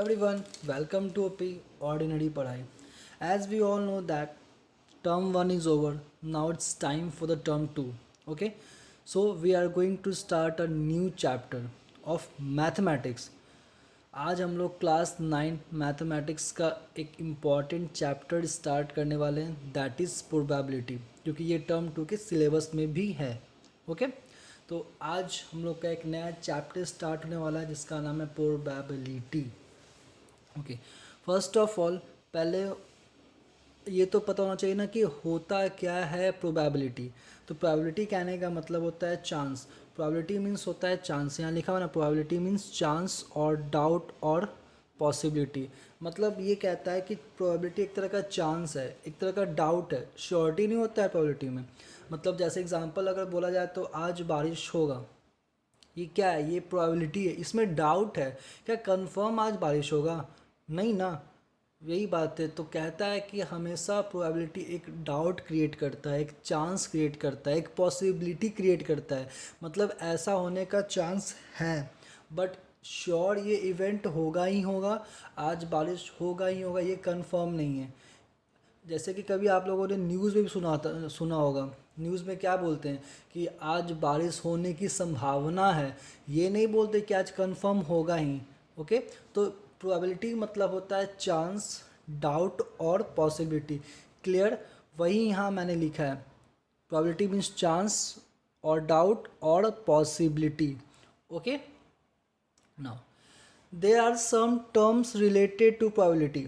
Hello everyone, welcome to OP Ordinary Padhai. As we all know that term 1 is over, now it's time for the term 2. Okay, so we are going to start a new chapter of mathematics. आज हम लोग class 9 mathematics का एक important chapter start करने वाले हैं, that is probability, क्योंकि ये टर्म 2 के सिलेबस में भी है. ओके तो आज हम लोग का एक नया चैप्टर स्टार्ट होने वाला है जिसका नाम है probability. Okay first of all पहले ये तो पता होना चाहिए ना कि होता क्या है प्रोबेबिलिटी. तो प्रोबेबिलिटी कहने का मतलब होता है चांस. प्रोबेबिलिटी मीन्स होता है चांस. यहाँ लिखा हुआ ना, प्रोबेबिलिटी मीन्स चांस और डाउट और पॉसिबिलिटी. मतलब ये कहता है कि प्रोबेबिलिटी एक तरह का चांस है, एक तरह का डाउट है, श्योरिटी नहीं होता है प्रोबेबिलिटी में. मतलब जैसे एग्जांपल अगर बोला जाए तो आज बारिश होगा, ये क्या है, ये प्रोबेबिलिटी है. इसमें डाउट है, क्या कंफर्म आज बारिश होगा? नहीं ना. यही बात है. तो कहता है कि हमेशा प्रोबेबिलिटी एक डाउट क्रिएट करता है, एक चांस क्रिएट करता है, एक पॉसिबिलिटी क्रिएट करता है. मतलब ऐसा होने का चांस है, बट श्योर ये इवेंट होगा ही होगा, आज बारिश होगा ही होगा, ये कंफर्म नहीं है. जैसे कि कभी आप लोगों ने न्यूज़ में भी सुना होगा. न्यूज़ में क्या बोलते हैं कि आज बारिश होने की संभावना है, ये नहीं बोलते कि आज कंफर्म होगा ही. ओके तो प्रोबेबिलिटी मतलब होता है चांस, डाउट और पॉसिबिलिटी. क्लियर? वही यहाँ मैंने लिखा है. प्रोबेबिलिटी मीन्स चांस और डाउट और possibility. Okay now there are some terms related to probability.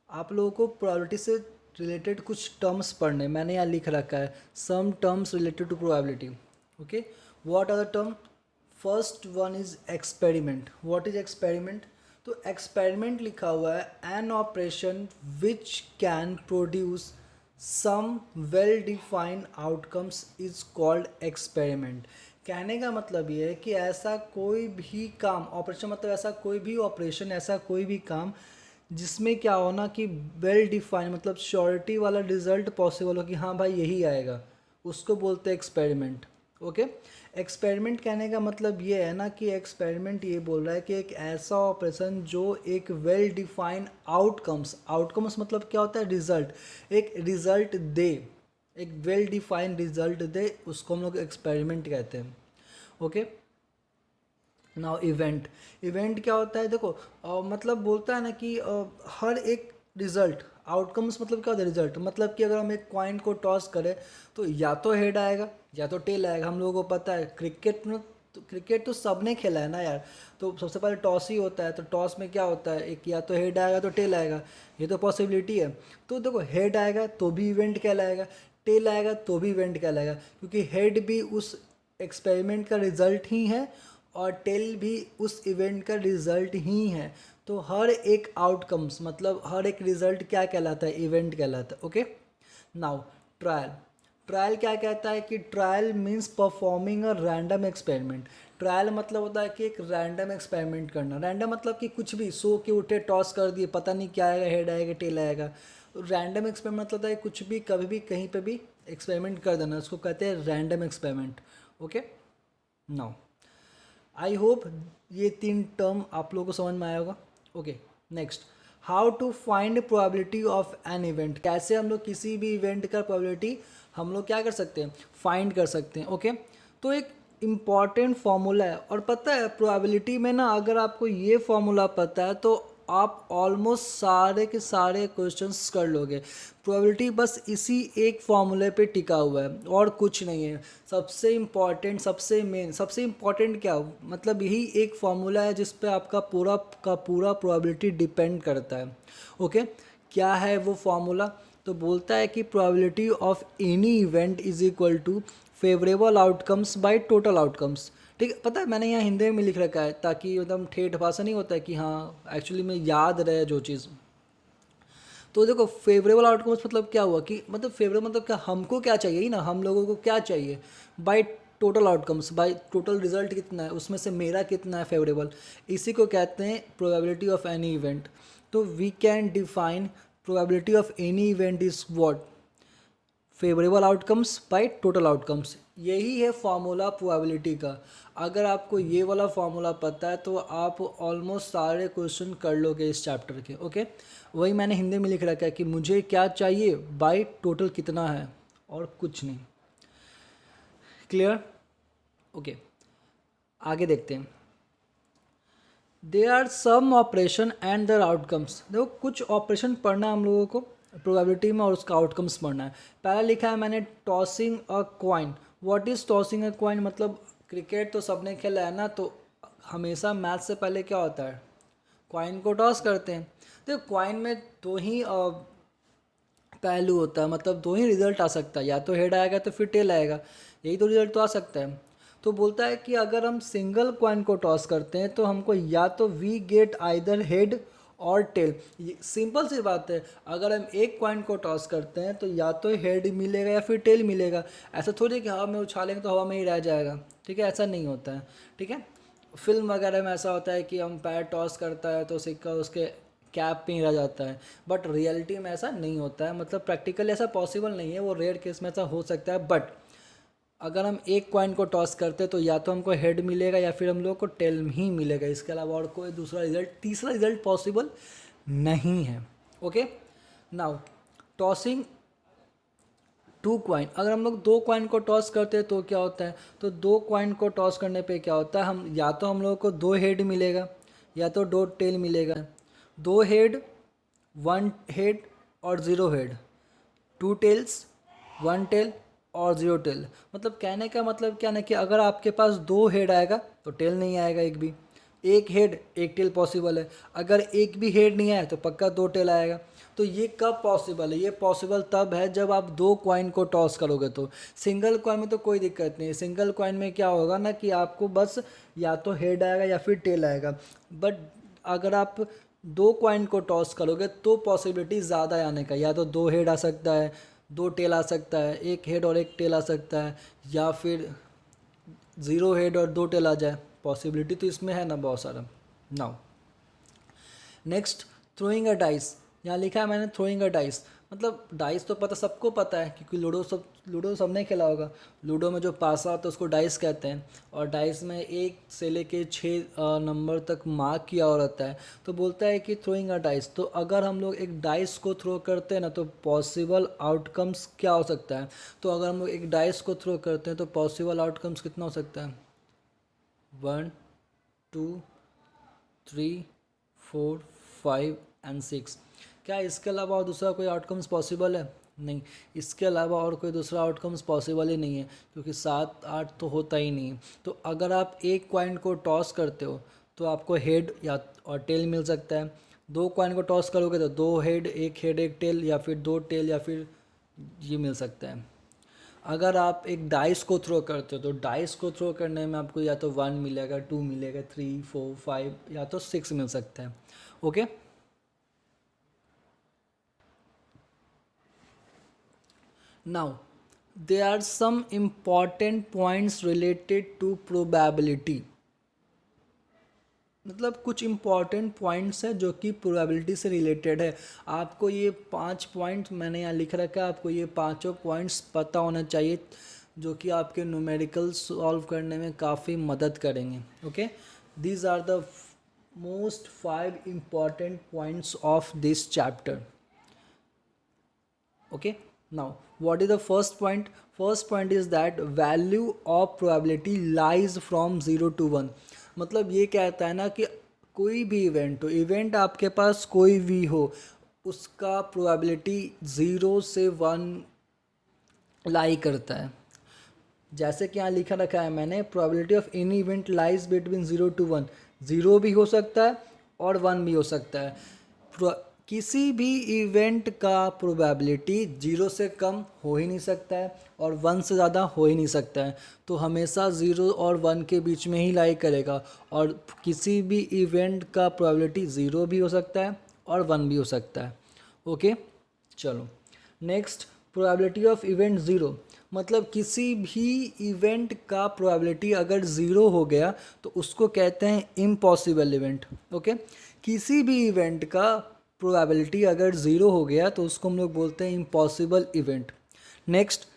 आप लोगों को प्रोबेबिलिटी से रिलेटेड कुछ टर्म्स पढ़ने, मैंने यहाँ लिख रखा है some terms related to probability. Okay what are the term? First one is experiment. What is experiment? तो एक्सपेरिमेंट लिखा हुआ है an operation which can produce some well defined outcomes is called experiment. कहने का मतलब ये है कि ऐसा कोई भी काम, ऑपरेशन मतलब ऐसा कोई भी ऑपरेशन, ऐसा कोई भी काम जिसमें क्या हो ना कि वेल डिफाइन, मतलब श्योरिटी वाला रिजल्ट पॉसिबल हो कि हाँ भाई यही आएगा, उसको बोलते हैं एक्सपेरिमेंट. ओके एक्सपेरिमेंट कहने का मतलब ये है ना कि एक्सपेरिमेंट ये बोल रहा है कि एक ऐसा ऑपरेशन जो एक वेल डिफाइन आउटकम्स मतलब क्या होता है, रिजल्ट, एक रिजल्ट दे, एक वेल डिफाइन रिजल्ट दे, उसको हम लोग एक्सपेरिमेंट कहते हैं. ओके नाउ इवेंट क्या होता है? देखो मतलब बोलता है ना कि हर एक रिजल्ट, आउटकम्स मतलब क्या होता है, रिजल्ट. मतलब कि अगर हम एक कॉइन को टॉस करें तो या तो हेड आएगा या तो टेल आएगा. हम लोगों को पता है क्रिकेट में, तो क्रिकेट तो सबने खेला है ना यार. तो सबसे पहले टॉस ही होता है. तो टॉस में क्या होता है, एक या तो हेड आएगा तो टेल आएगा, ये तो पॉसिबिलिटी है. तो देखो हेड आएगा तो भी इवेंट कहलाएगा, टेल आएगा तो भी इवेंट कहलाएगा, क्योंकि हेड भी उस एक्सपेरिमेंट का रिजल्ट ही है और टेल भी उस इवेंट का रिजल्ट ही है. तो हर एक आउटकम्स मतलब हर एक रिजल्ट क्या कहलाता है, इवेंट कहलाता है. ओके नाउ ट्रायल क्या कहता है कि trial means performing a random experiment. Trial मतलब होता है कि एक रैंडम एक्सपेरिमेंट करना. रैंडम मतलब कि कुछ भी सो के उठे टॉस कर दिए, पता नहीं क्या आएगा, हेड आएगा टेल आएगा. रैंडम एक्सपेरिमेंट मतलब होता है कुछ भी कभी भी कहीं पे भी एक्सपेरिमेंट कर देना, उसको कहते हैं random experiment. Okay now I hope ये 3 टर्म आप लोगों को समझ में आया होगा. Okay next, how to find probability of an event. कैसे हम लोग किसी भी इवेंट का प्रोबेबिलिटी हम लोग क्या कर सकते हैं, फाइंड कर सकते हैं. ओके तो एक इम्पॉर्टेंट फार्मूला है, और पता है प्रोबेबिलिटी में ना अगर आपको ये फार्मूला पता है तो आप ऑलमोस्ट सारे के सारे क्वेश्चंस कर लोगे. प्रोबेबिलिटी बस इसी एक फार्मूले पे टिका हुआ है और कुछ नहीं है. सबसे इम्पॉर्टेंट, सबसे मेन, सबसे इम्पॉर्टेंट क्या मतलब यही एक फार्मूला है जिस पे आपका पूरा का पूरा प्रोबेबिलिटी डिपेंड करता है. ओके क्या है वो फार्मूला? तो बोलता है कि probability of any event is equal to favourable outcomes by total outcomes. ठीक है, पता है मैंने यहाँ हिंदी में लिख रखा है ताकि एकदम ठेठ भाषा नहीं होता है कि हाँ एक्चुअली में याद रहे जो चीज़. तो देखो फेवरेबल आउटकम्स मतलब क्या हुआ कि मतलब फेवरेबल मतलब क्या, हमको क्या चाहिए ही ना, हम लोगों को क्या चाहिए, bye total outcomes, by total result कितना है उसमें से मेरा कितना है फेवरेबल, इसी को कहते हैं प्रोबेबिलिटी ऑफ एनी इवेंट. तो we can define probability of any event is what, favourable outcomes by total outcomes. यही है फॉर्मूला प्रोबेबिलिटी का। अगर आपको ये वाला फॉर्मूला पता है तो आप ऑलमोस्ट सारे क्वेश्चन कर लोगे इस चैप्टर के। ओके, वही मैंने हिंदी में लिख रखा है कि मुझे क्या चाहिए बाय टोटल कितना है और कुछ नहीं। क्लियर? ओके, आगे देखते हैं। They are some operation and their outcomes. देखो कुछ ऑपरेशन पढ़ना है हम लोगों को प्रोबेबिलिटी में और उसका आउटकम्स पढ़ना है। पहला लिखा है मैंने tossing a coin. What is tossing a coin? मतलब क्रिकेट तो सबने खेला है ना, तो हमेशा मैच से पहले क्या होता है, कॉइन को टॉस करते हैं। तो कॉइन में दो ही पहलू होता है, मतलब दो ही रिजल्ट आ सकता है, या तो हेड आएगा तो फिर टेल आएगा, यही तो रिजल्ट तो आ सकता है। तो बोलता है कि अगर हम सिंगल कॉइन को टॉस करते हैं तो हमको या तो वी गेट आइदर हेड और टेल। सिंपल सी बात है, अगर हम एक कॉइन को टॉस करते हैं तो या तो हेड मिलेगा या फिर टेल मिलेगा। ऐसा थोड़ी कि हवा में उछालेंगे तो हवा में ही रह जाएगा, ठीक है, ऐसा नहीं होता है। ठीक है, फिल्म वगैरह में ऐसा होता है कि हम पैर टॉस करता है तो सिक्का उसके कैप पे ही रह जाता है, बट रियलिटी में ऐसा नहीं होता है, मतलब प्रैक्टिकली ऐसा पॉसिबल नहीं है। वो रेयर केस में ऐसा हो सकता है, बट अगर हम एक कॉइन को टॉस करते तो या तो हमको हेड मिलेगा या फिर हम लोग को टेल ही मिलेगा। इसके अलावा और कोई दूसरा रिजल्ट, तीसरा रिजल्ट पॉसिबल नहीं है। Okay, now tossing two coin. अगर हम लोग दो कॉइन को टॉस करते हैं तो क्या होता है, तो दो कॉइन को टॉस करने पे क्या होता है, हम या तो हम लोगों को दो हेड मिलेगा या तो दो टेल मिलेगा। दो हेड, वन हेड और zero head, two tails, one tail और ज़ीरो टेल। मतलब कहने का मतलब क्या ना कि अगर आपके पास दो हेड आएगा तो टेल नहीं आएगा एक भी, एक हेड एक टेल पॉसिबल है। अगर एक भी हेड नहीं आया तो पक्का दो टेल आएगा। तो ये कब पॉसिबल है, ये पॉसिबल तब है जब आप दो कॉइन को टॉस करोगे। तो सिंगल कॉइन में तो कोई दिक्कत नहीं है। सिंगल कॉइन में क्या होगा ना कि आपको बस या तो हेड आएगा या फिर टेल आएगा, बट अगर आप दो कॉइन को टॉस करोगे तो पॉसिबिलिटी ज़्यादा है आने का। या तो दो हेड आ सकता है, दो टेल आ सकता है, एक हेड और एक टेल आ सकता है, या फिर ज़ीरो हेड और दो टेल आ जाए। पॉसिबिलिटी तो इसमें है ना बहुत सारा। नाउ नेक्स्ट, थ्रोइंग अ डाइस। यहाँ लिखा है मैंने थ्रोइंग अ डाइस, मतलब डाइस तो पता सबको पता है क्योंकि लूडो सबने खेला होगा। लूडो में जो पासा होता है उसको डाइस कहते हैं, और डाइस में एक से लेके 6 नंबर तक मार्क किया हुआ रहता है। तो बोलता है कि थ्रोइंग अ डाइस, तो अगर हम लोग एक डाइस को थ्रो करते हैं ना तो पॉसिबल आउटकम्स क्या हो सकता है। तो अगर हम लोग एक डाइस को थ्रो करते हैं तो पॉसिबल आउटकम्स कितना हो सकता है, 1 2 3 4 5 एंड 6। क्या इसके अलावा और दूसरा कोई आउटकम्स पॉसिबल है? नहीं, इसके अलावा और कोई दूसरा आउटकम्स पॉसिबल ही नहीं है, क्योंकि 7 8 तो होता ही नहीं है। तो अगर आप एक कॉइन को टॉस करते हो तो आपको हेड या और टेल मिल सकता है। दो कॉइन को टॉस करोगे तो दो हेड एक टेल, या फिर दो टेल, या फिर ये मिल सकता है। अगर आप एक डाइस को थ्रो करते हो तो डाइस को थ्रो करने में आपको या तो 1 मिलेगा, 2 मिलेगा, 3 4 5 या तो 6 मिल सकता है। Okay, now there are some important points related to probability. मतलब कुछ इम्पॉर्टेंट पॉइंट्स है जो कि प्रोबेबिलिटी से रिलेटेड है। आपको ये 5 पॉइंट मैंने यहाँ लिख रखा है, आपको ये पांचों पॉइंट्स पता होना चाहिए जो कि आपके न्यूमेरिकल सॉल्व करने में काफ़ी मदद करेंगे। Okay, these are the most 5 important points of this chapter. Okay, now what is the first point? First point is that value of probability lies from 0 to 1। मतलब ये कहता है ना कि कोई भी इवेंट हो, इवेंट आपके पास कोई भी हो, उसका प्रोबेबिलिटी 0 से 1 लाई करता है। जैसे कि यहाँ लिखा रखा है मैंने, probability of any event lies between 0 to 1। 0 भी हो सकता है और 1 भी हो सकता है। किसी भी इवेंट का प्रोबेबिलिटी 0 से कम हो ही नहीं सकता है और 1 से ज़्यादा हो ही नहीं सकता है। तो हमेशा 0 और 1 के बीच में ही लाई करेगा, और किसी भी इवेंट का प्रोबेबिलिटी 0 भी हो सकता है और 1 भी हो सकता है। ओके, चलो नेक्स्ट, प्रोबेबिलिटी ऑफ इवेंट 0। मतलब किसी भी इवेंट का प्रोबेबिलिटी अगर 0 हो गया तो उसको कहते हैं इम्पॉसिबल इवेंट। ओके, किसी भी इवेंट का प्रोबेबिलिटी अगर 0 हो गया तो उसको हम लोग बोलते हैं impossible event. Next,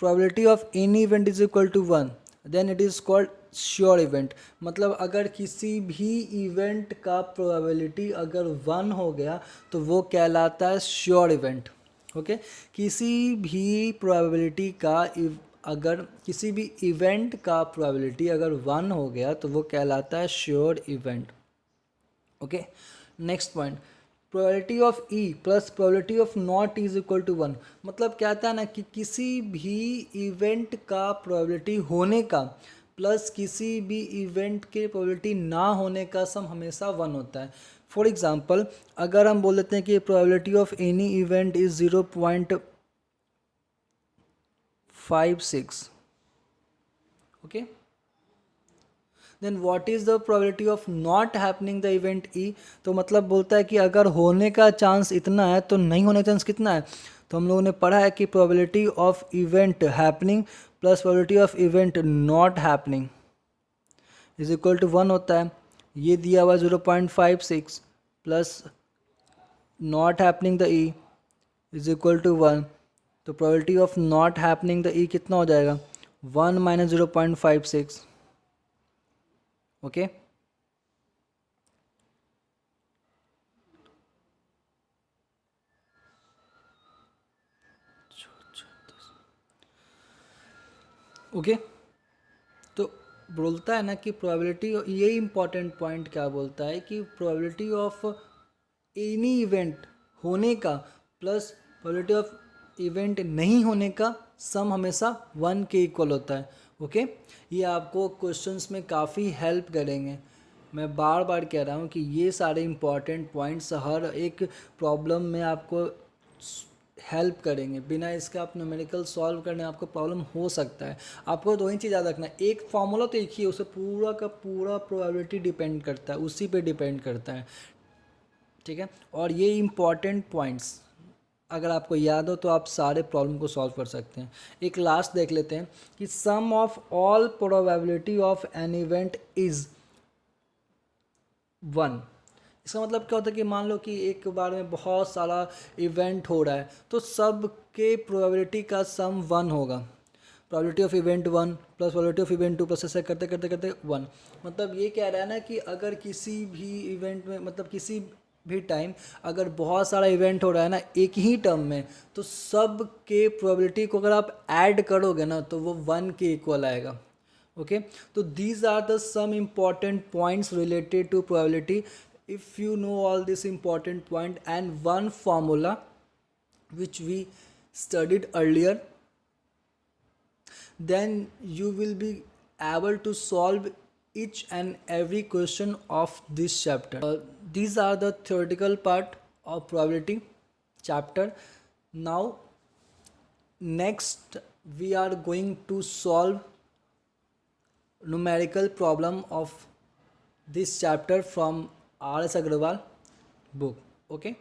probability of any event is equal to 1, then it is called sure event. मतलब अगर किसी भी इवेंट का प्रोबेबिलिटी अगर 1 हो गया तो वो कहलाता है श्योर इवेंट. ओके, किसी भी प्रोबेबिलिटी का अगर किसी भी इवेंट का प्रोबेबिलिटी अगर 1 हो गया तो वो कहलाता है sure event. Okay, next point, probability of E plus probability of not is equal to 1. मतलब कहता है ना कि किसी भी इवेंट का प्रोबेबिलिटी होने का प्लस किसी भी इवेंट के प्रोबेबिलिटी ना होने का सम हमेशा 1 होता है. फॉर एग्जांपल, अगर हम बोल देते हैं कि probability of any event is 0.56, okay, then what is the probability of not happening the event E. तो मतलब बोलता है कि अगर होने का चांस इतना है तो नहीं होने का चांस कितना है. तो हम लोगों ने पढ़ा है कि probability of event happening plus probability of event not happening is equal to 1 होता है. ये दिया हुआ 0.56 plus not happening the E is equal to 1. तो probability of not happening the E कितना हो जाएगा, 1 माइनस 0.56. Okay, okay. तो बोलता है ना कि प्रोबेबिलिटी, ये इंपॉर्टेंट पॉइंट क्या बोलता है कि प्रोबेबिलिटी ऑफ एनी इवेंट होने का प्लस प्रोबेबिलिटी ऑफ इवेंट नहीं होने का सम हमेशा 1 के इक्वल होता है. ओके, ये आपको क्वेश्चंस में काफ़ी हेल्प करेंगे. मैं बार बार कह रहा हूँ कि ये सारे इंपॉर्टेंट पॉइंट्स हर एक प्रॉब्लम में आपको हेल्प करेंगे. बिना इसके आप न्यूमेरिकल सॉल्व करने आपको प्रॉब्लम हो सकता है. आपको दो ही चीज़ याद रखना है, एक फॉर्मूला तो एक ही है, उसे पूरा का पूरा प्रोबेबिलिटी डिपेंड करता है, उसी पे डिपेंड करता है. ठीक है, और ये इंपॉर्टेंट पॉइंट्स अगर आपको याद हो तो आप सारे प्रॉब्लम को सॉल्व कर सकते हैं. एक लास्ट देख लेते हैं कि sum of all probability of an event is 1. इसका मतलब क्या होता है कि मान लो कि एक बार में बहुत सारा इवेंट हो रहा है तो सब के प्रोबेबिलिटी का सम 1 होगा. Probability of event 1 plus probability of event 2 plus ऐसे करते करते करते 1. मतलब ये कह रहा है ना कि अगर किसी भी इवेंट में, मतलब किसी भी टाइम अगर बहुत सारा इवेंट हो रहा है ना एक ही टर्म में, तो सब के प्रोबेबिलिटी को अगर आप ऐड करोगे ना तो वो 1 के इक्वल आएगा. ओके, तो these are the some important points related to probability. if you know all this important point and one formula which we studied earlier, then you will be able to solve each and every question of this chapter. These are the theoretical part of probability chapter. Now next we are going to solve numerical problem of this chapter from R.S. Agrawal book. Okay,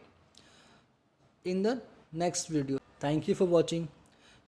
in the next video. Thank you for watching.